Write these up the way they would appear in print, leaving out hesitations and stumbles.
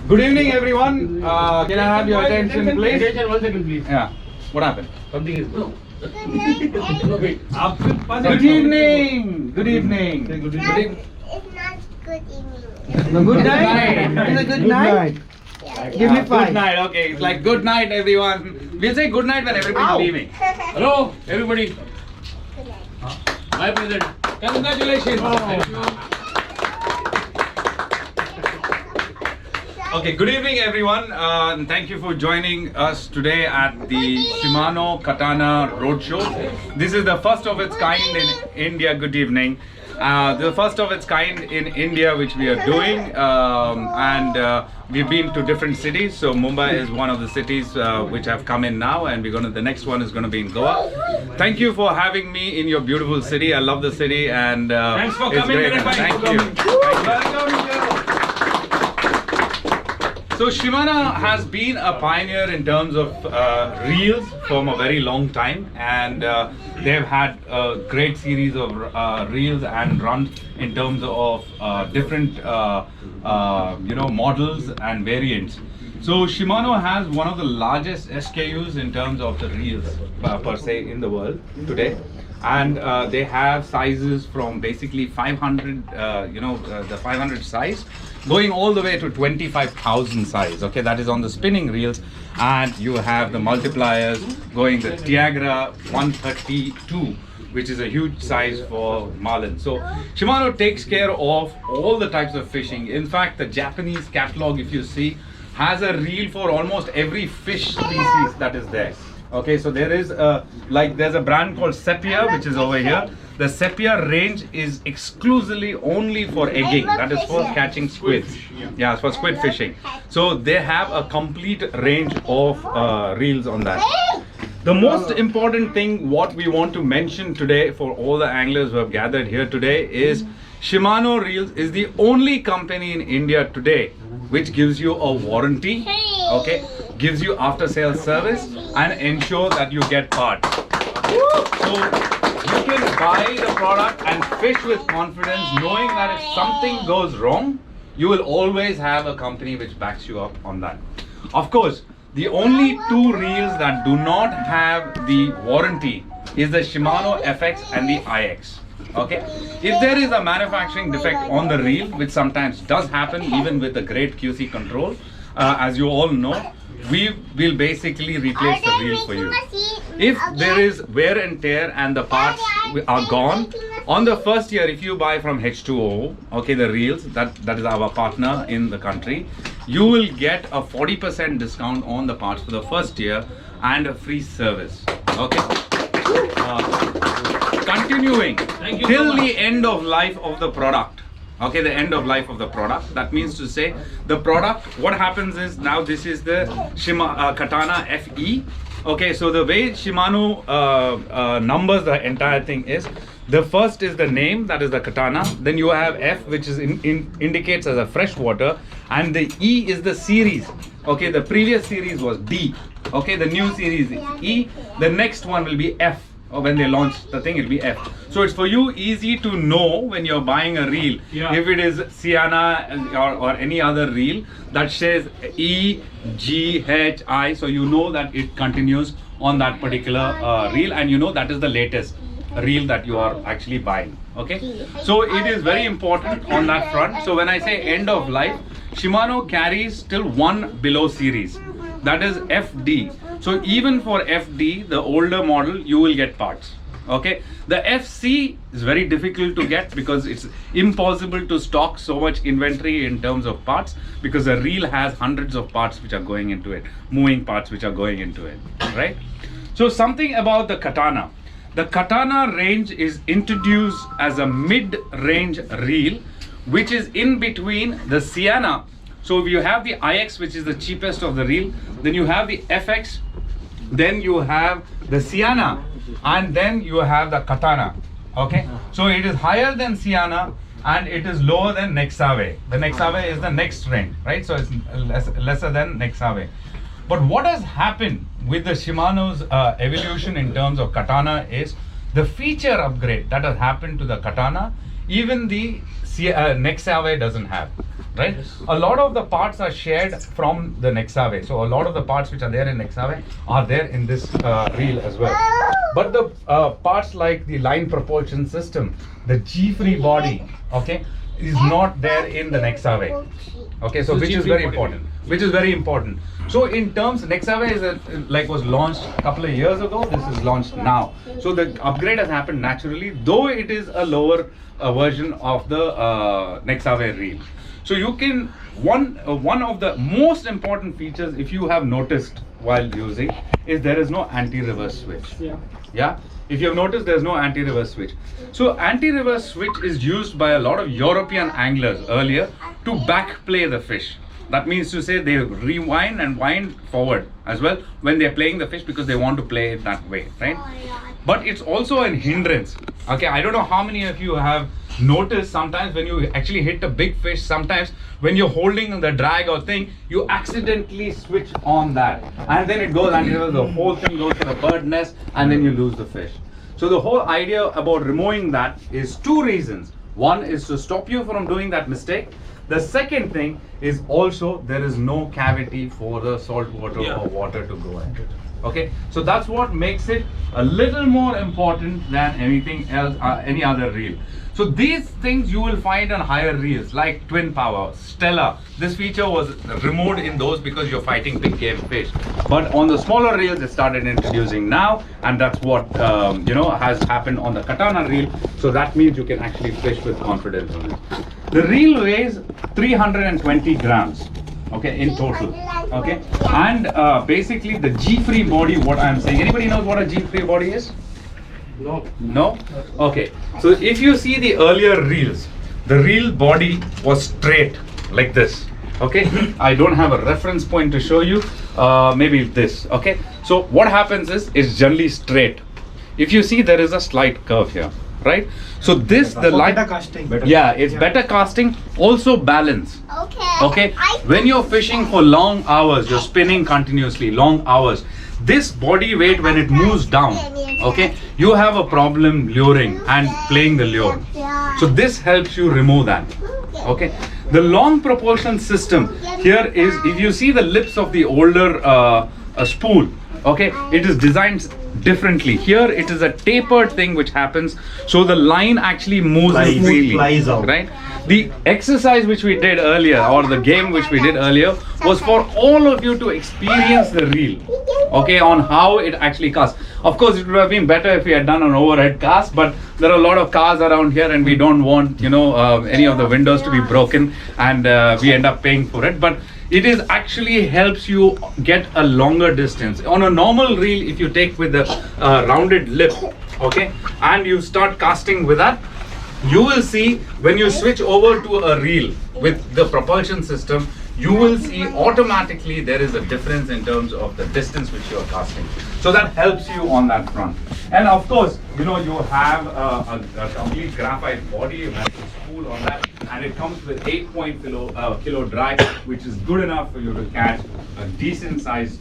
Good evening, everyone. Can I have your attention, please? Attention, 1 second, please. Yeah. What happened? Something is. No. Wait. Good evening. Good evening. Good It's not good evening. No, good night. Is it good night? Give me Good five. night. Okay. It's like good night, everyone. We'll say good night when everybody's leaving. Hello, everybody. Good night. My present. Congratulations. Okay, good evening, everyone. And thank you for joining us today at the Shimano CATANA Roadshow. This is the first of its kind in India. Good evening. The first of its kind in India which we are doing, and we've been to different cities. So Mumbai is one of the cities which have come in now, and the next one is going to be in Goa. Thank you for having me in your beautiful city. I love the city, and Thanks for it's coming, great. Virat bhai. Thank For you. coming. Thank you. So Shimano has been a pioneer in terms of reels from a very long time, and they've had a great series of reels and runs in terms of different models and variants. So Shimano has one of the largest SKUs in terms of the reels per se in the world today. And they have sizes from basically 500, the 500 size, going all the way to 25,000 size. Okay, that is on the spinning reels, and you have the multipliers going the Tiagra 132, which is a huge size for marlin. So Shimano takes care of all the types of fishing. In fact, the Japanese catalog, if you see, has a reel for almost every fish species that is there. Okay, so there is there's a brand called Sepia, which is over here. The Sepia range is exclusively only for egging, that is for catching squids. Yeah, it's for squid fishing. So they have a complete range of reels on that. The most important thing what we want to mention today for all the anglers who have gathered here today is Shimano Reels is the only company in India today which gives you a warranty, okay, gives you after sales service, and ensure that you get parts. So you can buy the product and fish with confidence, knowing that if something goes wrong, you will always have a company which backs you up on that. Of course, the only two reels that do not have the warranty is the Shimano FX and the IX. Okay, if there is a manufacturing defect on the reel, which sometimes does happen even with a great QC control, as you all know, we will basically replace the reel for you. If there is wear and tear and the parts are gone, on the first year, if you buy from H2O, okay, the reels, that is our partner in the country, you will get a 40% discount on the parts for the first year and a free service. Okay. Continuing till the end of life of the product. Okay, the end of life of the product. That means to say the product, what happens is, now this is the CATANA FE. Okay, so the way Shimano numbers the entire thing is, the first is the name, that is the Katana. Then you have F, which is indicates as a freshwater, and the E is the series. Okay, the previous series was D. Okay, the new series is E. The next one will be F. Or when they launch the thing, it'll be F. So it's for you easy to know when you're buying a reel, if it is Sienna or any other reel that says E, G, H, I. So you know that it continues on that particular reel, and you know that is the latest reel that you are actually buying. Okay, so it is very important on that front. So when I say end of life, Shimano carries still one below series, that is FD. So even for FD, the older model, you will get parts. Okay, the FC is very difficult to get because it's impossible to stock so much inventory in terms of parts, because a reel has hundreds of parts which are going into it, moving parts which are going into it, right? So something about the Katana. The Katana range is introduced as a mid-range reel, which is in between the Sienna. So you have the IX, which is the cheapest of the reel, then you have the FX, then you have the Sienna, and then you have the Katana. Okay, so it is higher than Sienna and it is lower than Nexave. The Nexave is the next range, right? So it's lesser than Nexave. But what has happened with the Shimano's evolution in terms of Katana is the feature upgrade that has happened to the Katana, even the Nexave doesn't have. right? A lot of the parts are shared from the Nexave. So a lot of the parts which are there in Nexave are there in this reel as well. But the parts like the line propulsion system, the G-free body, okay, is not there in the Nexave. Okay, so which is very important. Which is very important. So in terms, Nexave is was launched a couple of years ago. This is launched now. So the upgrade has happened naturally, though it is a lower version of the Nexave reel. So you can one of the most important features, if you have noticed while using, is there is no anti-reverse switch. Yeah. If you have noticed, there is no anti-reverse switch. So anti-reverse switch is used by a lot of European anglers earlier to back play the fish. That means to say they rewind and wind forward as well when they're playing the fish, because they want to play it that way, right? But it's also a hindrance. Okay, I don't know how many of you have noticed sometimes when you actually hit a big fish, sometimes when you're holding the drag or thing, you accidentally switch on that, and then it goes and the whole thing goes to the bird nest, and then you lose the fish. So the whole idea about removing that is two reasons. One is to stop you from doing that mistake. The second thing is also there is no cavity for the salt water or water to go into it. Okay, so that's what makes it a little more important than anything else, any other reel. So these things you will find on higher reels like Twin Power, Stella. This feature was removed in those because you're fighting big game fish. But on the smaller reels, they started introducing now, and that's what has happened on the Katana reel. So that means you can actually fish with confidence on it. The reel weighs 320 grams. Okay, in total. Okay, and basically the G-free body, what I'm saying, anybody knows what a G-free body is? No? Okay, so if you see the earlier reels, the reel body was straight like this. Okay, I don't have a reference point to show you, maybe this. Okay, so what happens is it's generally straight. If you see, there is a slight curve here, right? So this, the line, better casting. it's better casting, also balance. Okay, when you're fishing for long hours, you're spinning continuously, long hours, this body weight, when it moves down, okay, you have a problem luring and playing the lure. So this helps you remove that. Okay, the long propulsion system here is, if you see the lips of the older spool, okay, it is designed differently. Here it is a tapered thing which happens, so the line actually moves freely, flies out. right? The exercise which we did earlier, or the game which we did earlier, was for all of you to experience the reel, okay, on how it actually casts. Of course, it would have been better if we had done an overhead cast, but there are a lot of cars around here, and we don't want any of the windows to be broken, and we end up paying for it. But it is actually helps you get a longer distance. On a normal reel, if you take with the rounded lip, okay, and you start casting with that, you will see when you switch over to a reel with the propulsion system, you will see automatically there is a difference in terms of the distance which you are casting. So that helps you on that front. And of course, you have a complete graphite body, you have a spool on that, and it comes with 8.0 kilo drag, which is good enough for you to catch a decent sized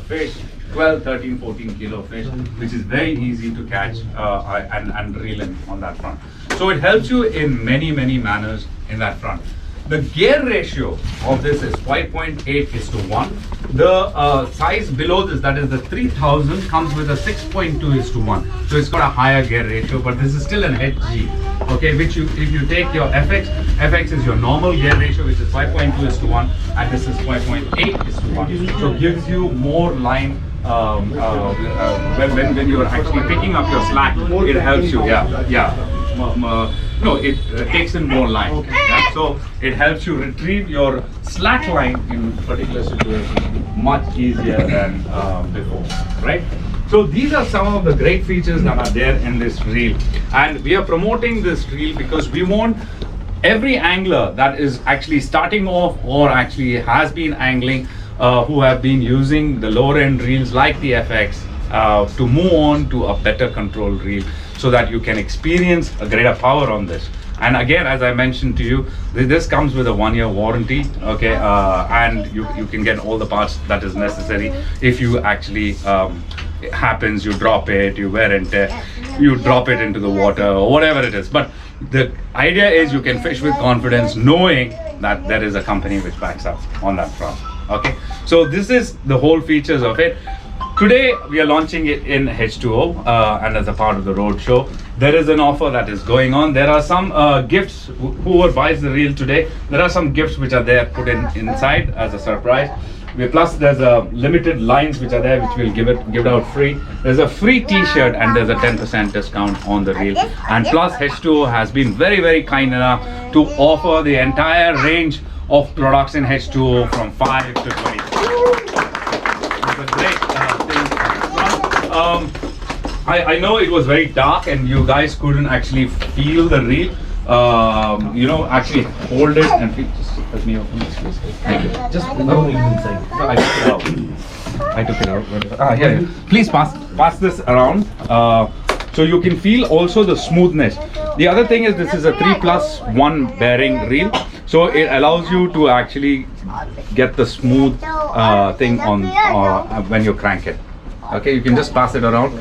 fish, 12, 13, 14 kilo fish, which is very easy to catch and reel in on that front. So it helps you in many manners in that front. The gear ratio of this is 5.8:1. The size below this, that is the 3000, comes with a 6.2:1. So it's got a higher gear ratio, but this is still an HG. Okay, which if you take your FX is your normal gear ratio, which is 5.2:1, and this is 5.8:1. So it gives you more line when you're actually picking up your slack. It helps you. No, it takes in more line. Yeah? So it helps you retrieve your slack line in particular situations much easier than before, right? So these are some of the great features that are there in this reel, and we are promoting this reel because we want every angler that is actually starting off or actually has been angling, who have been using the lower end reels like the FX, to move on to a better control reel, so that you can experience a greater power on this. And again, as I mentioned to you, this comes with a 1-year warranty, okay, and you can get all the parts that is necessary. If you actually it happens, you drop it, you wear and tear, you drop it into the water or whatever it is, but the idea is you can fish with confidence, knowing that there is a company which backs up on that front. Okay, so this is the whole features of it. Today we are launching it in H2O and as a part of the road show. There is an offer that is going on. There are some gifts. Whoever buys the reel today, there are some gifts which are there put inside as a surprise. Plus there's limited lines which are there which we'll give it out free. There's a free t-shirt and there's a 10% discount on the reel. And plus H2O has been very kind enough to offer the entire range of products in H2O from 5 to 20. It's a great thing. I know it was very dark and you guys couldn't actually feel the reel. Actually hold it and just let me open this please. Thank you. Just no inside. I took it out. Here. Please pass this around so you can feel also the smoothness. The other thing is this is a 3+1 bearing reel, so it allows you to actually get the smooth thing on when you crank it. Okay, you can just pass it around.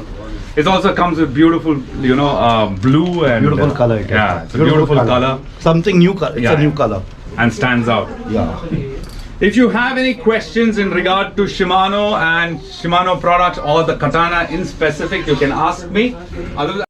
It also comes with beautiful, blue and Beautiful color. Yeah, it's a beautiful color. Something new color. It's a new color. And stands out. Yeah. If you have any questions in regard to Shimano and Shimano products or the Katana in specific, you can ask me. Other than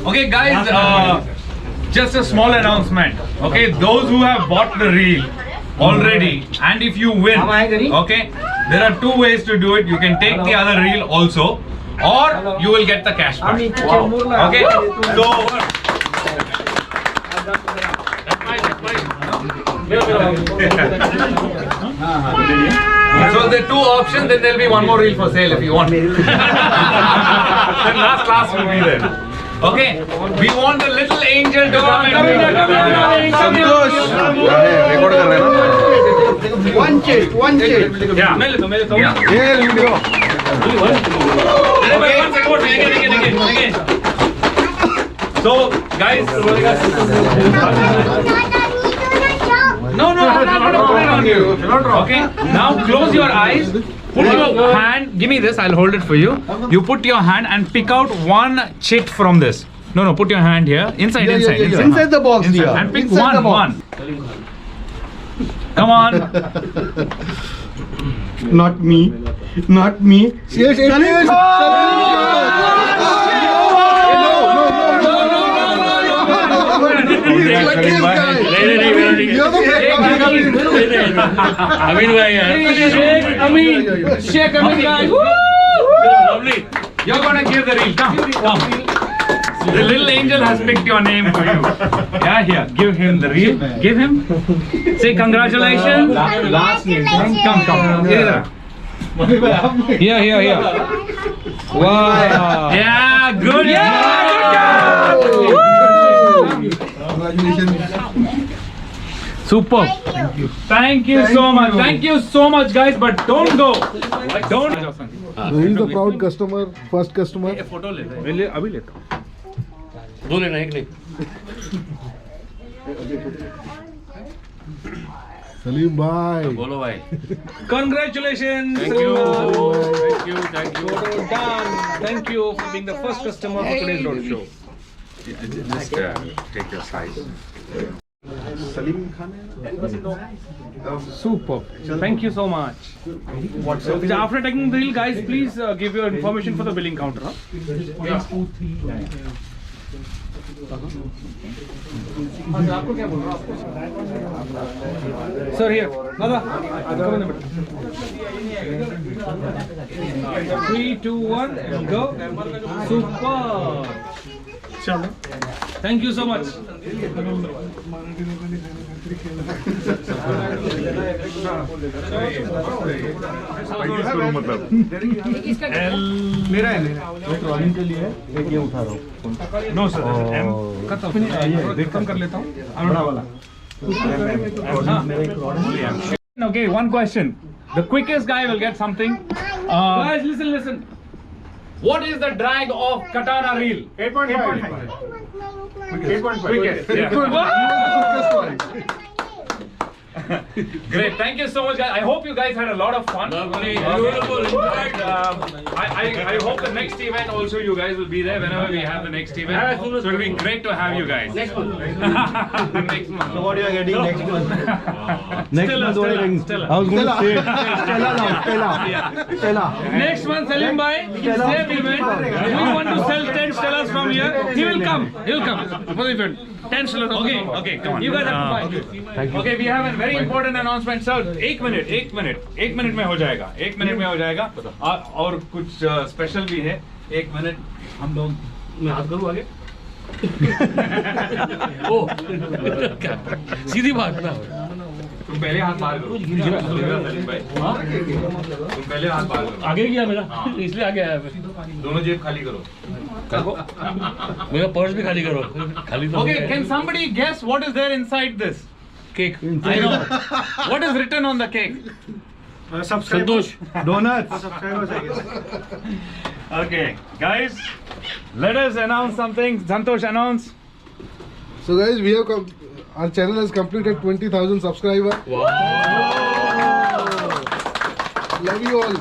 okay guys, just a small announcement. Okay, those who have bought the reel already, and if you win, okay, there are two ways to do it. You can take the other reel also, or you will get the cash back. Okay, so there are two options, then there will be one more reel for sale if you want. Then last class will be there. Okay, we want the little angel to come One chit. Yeah. Okay. So, guys. No, I'm not going to put it on you. Okay, now close your eyes. Put your hand, give me this, I'll hold it for you. You put your hand and pick out one chit from this. No, put your hand here. Inside. Inside the box, inside. dear. And pick Inside one. Come on. Not me. Yes. Sheikh Amin guys. Lovely. You're gonna give the reel. Come. The little angel has picked your name for you. Yeah, here. Give him the reel. Give him. Say congratulations. Last name. Come. Here. Here. Wow. Yeah, good. Yeah, good job. Congratulations. Super. Thank you so much. Thank you so much, guys. But don't go. Don't. So he's the proud customer, first customer. Photo ले अभी लेता हूँ. दो लेना एक नहीं. Salim bhai. बोलो भाई. Congratulations. Thank you. Thank you. Photo done. Thank you for being the first customer for today's road show. Just take your size. Super. Thank you so much. So after taking the reel, guys, please give your information for the billing counter. Huh? Sir, here. Dada, come in the middle. 3, 2, 1, go. Super. Thank you so much. Trolling के लिए एक ये उठा रहा हूँ. No sir, खत्म कर लेता हूँ. बड़ा वाला. Okay, one question. The quickest guy will get something. Guys, listen. What is the drag of Katana reel? 8.5. 8.5. Quickest. Yeah. Great, thank you so much, guys. I hope you guys had a lot of fun. I hope the next event also you guys will be there whenever we have the next event. So it will be great to have you guys. Next month. Next month. So what you are getting next month? Next Stella, month what are you getting? Stella. I was going to say Stella. Next month, Salim bhai, same event. We want to sell 10 Stellas from here. He will come. For the event. 10 Stellas. Okay, come on. You guys have to buy. Thank you. Okay, we have a very important announcement, sir. एक minute में हो जाएगा. और कुछ special भी है. 1 minute हम लोग मैं हाथ करूँ आगे. ओ सीधी बात ना. तुम पहले हाथ बाहर करो. तुम पहले हाथ बाहर करो. आगे गया मेरा इसलिए आगे आया मैं. दोनों जेब खाली करो. मेरा पर्स भी खाली करो. खाली तो Okay, can somebody guess what is there inside this cake? I know. What is written on the cake? Santosh. Donuts. Okay, guys, let us announce something. Santosh, announce. So guys, we have our channel has completed 20,000 subscribers. Wow. Love you all.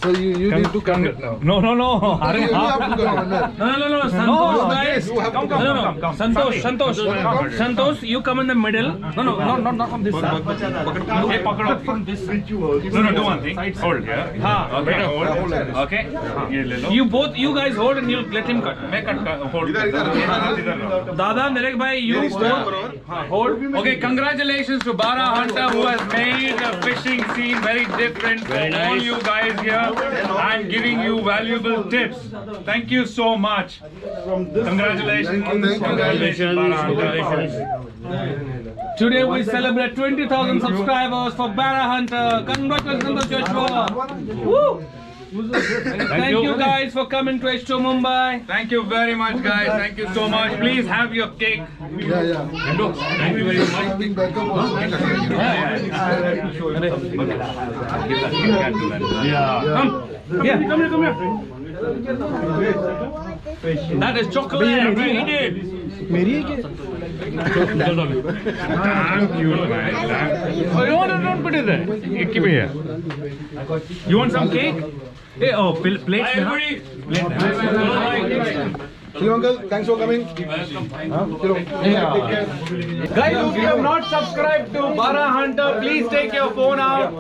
So you need to come now. No. You have to come under. No, Santosh, guys. You have to come. Santosh, you come in the middle. No, not from this side. Hey, pakado. From this side. No, do one thing. Hold here. Okay, hold. Okay. ये ले लो. You guys hold and you let him cut. मैं cut hold. इधर. दादा नरेश भाई, you hold. Okay, congratulations to Bara Hunter who has made the fishing scene very different for all you guys here and giving you valuable tips. Thank you so much. Congratulations. Congratulations, Bara Hunter. Today we celebrate 20,000 subscribers for Bara Hunter. Congratulations, Joshua. Woo! Thank you guys for coming to H2 Mumbai. Thank you very much, guys. Thank you so much. Please have your cake. Yeah. Thank you very much. Being backup also. Come here. That is chocolate. Eat it. मेरी है क्या? Thank you, man. Oh, don't put it there. Keep it here. You want some cake? Hey, plates. Hello uncle, thanks for coming. Guys, if you have not subscribed to Bara Hunter, please take your phone out,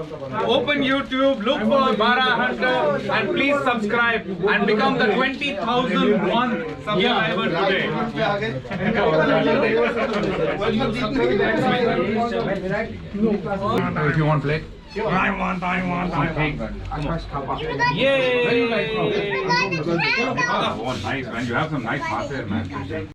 open YouTube, look for Bara Hunter, and please subscribe and become the 20,001 subscriber today. If you want plate. I want. Take Akash Kappa. Yay! Oh, nice man. You have some nice marker, man.